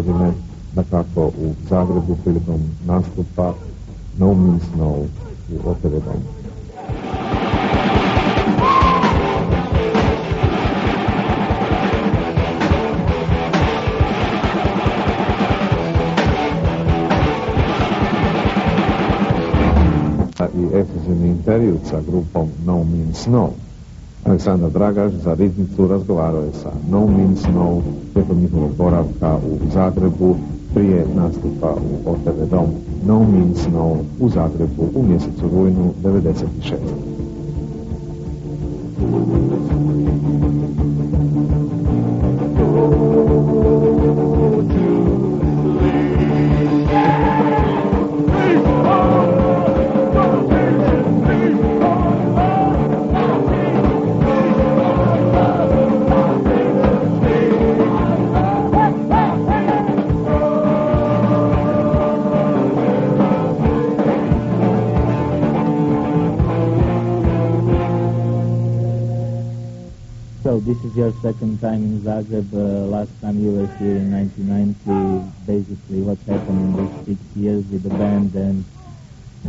godine, dakako u Zagrebu prilikom nastupa No Means No u OTV domu. I ekskluzivni intervju sa grupom No Means No. Aleksandar Dragaš za ritmicu razgovarao je sa No Means No tijekom njihovog boravka u Zagrebu prije nastupa u OTV domu. No Means No u Zagrebu u mjesecu rujnu 96. So this is your second time in Zagreb. Last time you were here in 1990. Basically, what happened in these 6 years with the band, and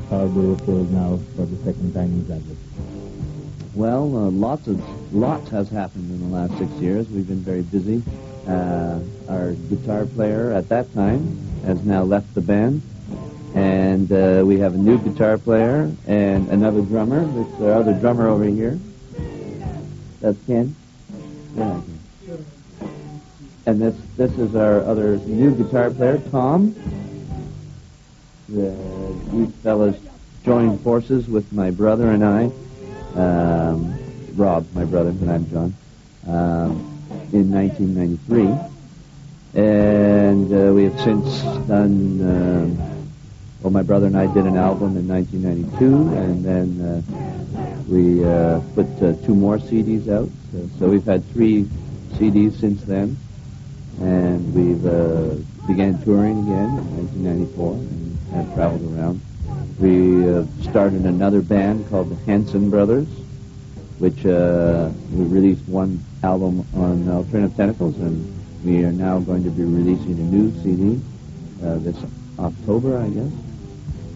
how do you feel now for the second time in Zagreb? Well, lots has happened in the last 6 years. We've been very busy. Our guitar player at that time has now left the band, and we have a new guitar player and another drummer. It's our other drummer over here. That's Ken. Yeah. And this is our other new guitar player, Tom. These fellas joined forces with my brother and I, Rob, my brother, and I'm John, in 1993. And we have since done, well, my brother and I did an album in 1992, and then we put 2 more CDs out. So we've had 3 CDs since then, and we've began touring again in 1994 and have traveled around. We started another band called the Hanson Brothers, which we released 1 album on Alternative Tentacles, and we are now going to be releasing a new CD this October, I guess.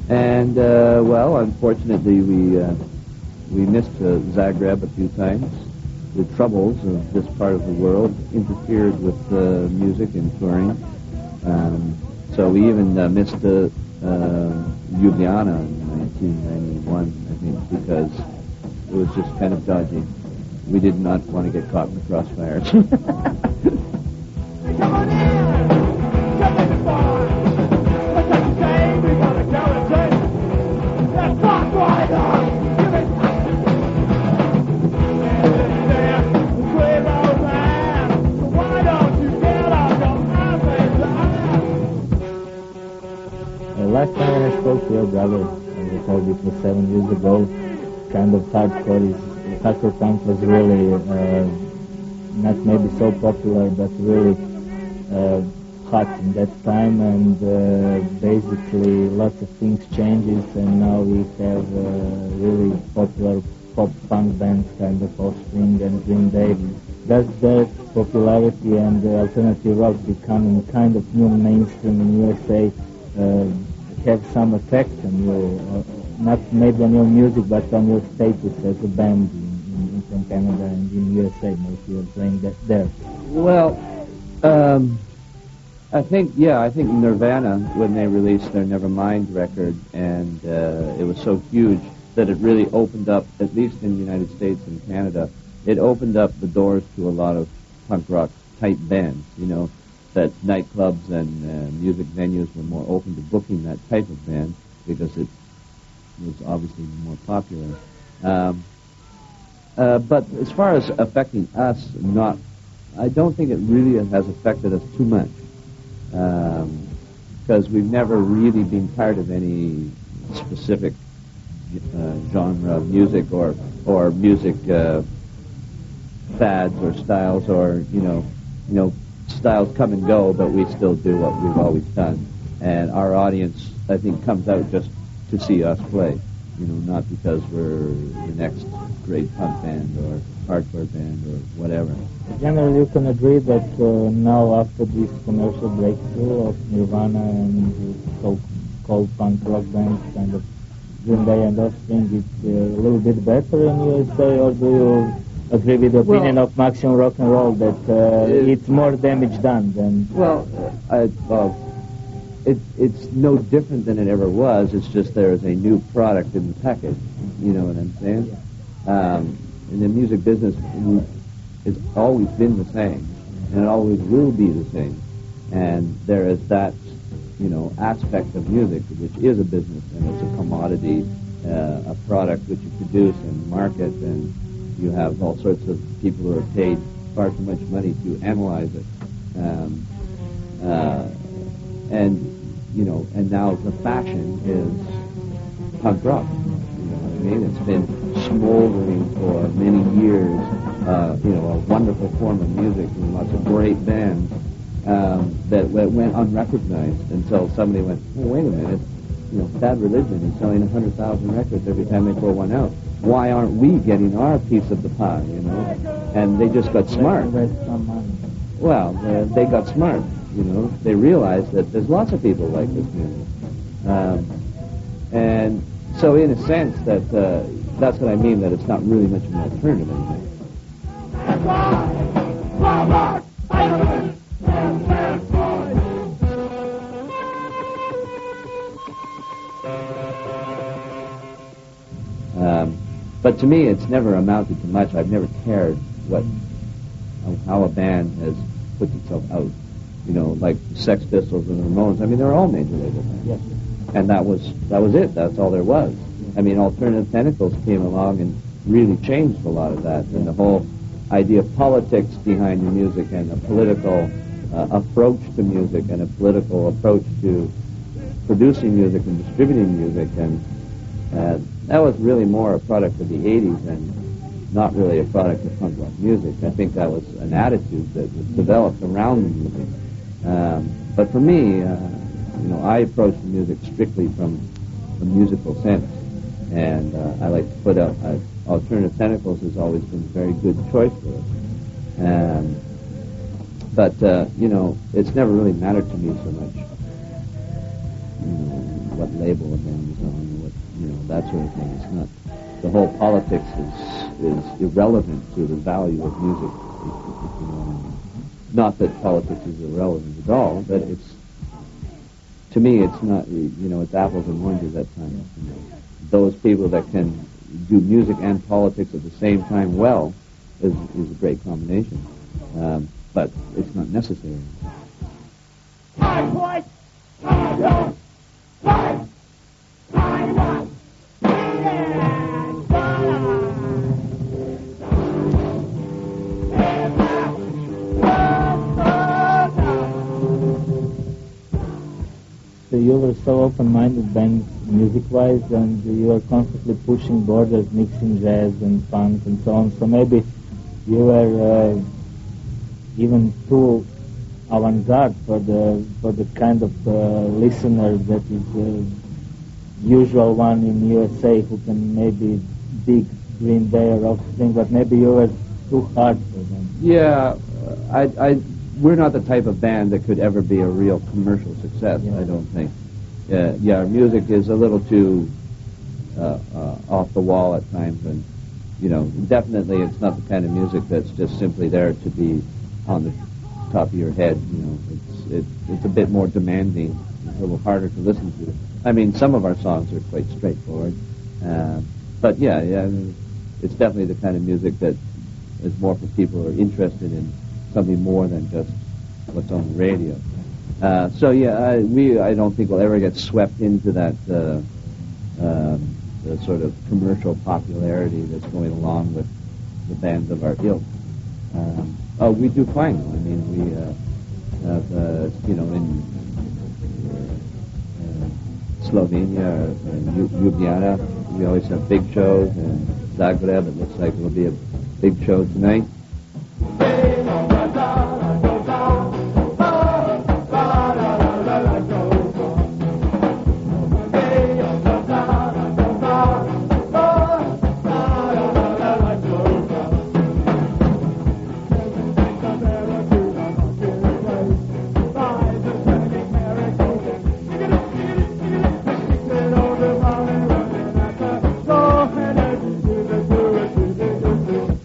And well, unfortunately, we missed Zagreb a few times. The troubles of this part of the world interfered with music and touring. So we even missed Ljubljana in 1991, I think, because it was just kind of dodgy. We did not want to get caught in the crossfires. Come on in! Jump in the bar! What's that you say? We got a guarantee! Let's rock right on! Last time when I spoke to your brother, as I told you, it was 7 years ago, kind of hardcore punk was really not maybe so popular, but really hot in that time, and basically lots of things changes, and now we have really popular pop punk bands, kind of Offspring and Green Day. Does that popularity and alternative rock becoming kind of new mainstream in USA have some effect on you, not maybe on your music, but on your status as a band in Canada and in USA, mostly you're playing that there? Well, I think Nirvana, when they released their Nevermind record, and it was so huge that it really opened up, at least in the United States and Canada, it opened up the doors to a lot of punk rock type bands, you know, that nightclubs and music venues were more open to booking that type of band because it was obviously more popular. But as far as affecting us, I don't think it really has affected us too much because we've never really been part of any specific genre of music or music fads or styles, or you know styles come and go, but we still do what we've always done, and our audience, I think, comes out just to see us play, you know, not because we're the next great punk band hardcore band or whatever. Generally, you can agree that now, after this commercial breakthrough of Nirvana and the so-called punk rock bands, kind of Green Day and Offspring, it's a little bit better in USA, or do you agree with the opinion of Maximum Rock and Roll that it's more damage done than... It's no different than it ever was. It's just there is a new product in the package. You know what I'm saying? In the music business, it's always been the same, and it always will be the same. And there is that, aspect of music, which is a business, and it's a commodity, a product which you produce and market, and you have all sorts of people who are paid far too much money to analyze it. And now the fashion is punk rock. You know what I mean? It's been smoldering for many years, a wonderful form of music and lots of great bands that went unrecognized until somebody went, oh, wait a minute, Bad Religion is selling 100,000 records every time they throw one out. Why aren't we getting our piece of the pie, And they just got smart. Well, they got smart, They realized that there's lots of people like this music. And so in a sense that's what I mean, that it's not really much of an alternative anymore. But to me, it's never amounted to much. I've never cared how a band has put itself out. Like Sex Pistols and the Ramones. I mean, they're all major label bands. Yes. And that was it. That's all there was. I mean, Alternative Tentacles came along and really changed a lot of that. And the whole idea of politics behind your music and a political approach to music and a political approach to producing music and distributing music. And that was really more a product of the 80s and not really a product of punk rock music. I think that was an attitude that was developed around the music. But for me, I approach the music strictly from a musical sense. And I like to put out, Alternative Tentacles has always been a very good choice for us. But it's never really mattered to me so much, what label a band is on, that sort of thing. It's not, the whole politics is irrelevant to the value of music. Not that politics is irrelevant at all, but to me, it's not, it's apples and oranges at times. Those people that can do music and politics at the same time well is a great combination. But it's not necessary. So you were so open-minded band music-wise, and you were constantly pushing borders, mixing jazz and funk and so on. So maybe you were even too avant-garde for the kind of listener that is the usual one in USA who can maybe dig Green Day or Offspring, but maybe you were too hard for them. Yeah, we're not the type of band that could ever be a real commercial success, yeah. I don't think. Our music is a little too off the wall at times, and definitely it's not the kind of music that's just simply there to be on the top of your head. It's a bit more demanding, a little harder to listen to. I mean, some of our songs are quite straightforward, but yeah, it's definitely the kind of music that is more for people who are interested in something more than just what's on the radio. I don't think we'll ever get swept into that the sort of commercial popularity that's going along with the bands of our ilk. We do fine. I mean, we have, in Slovenia or in Ljubljana, we always have big shows. In Zagreb, it looks like it'll be a big show tonight.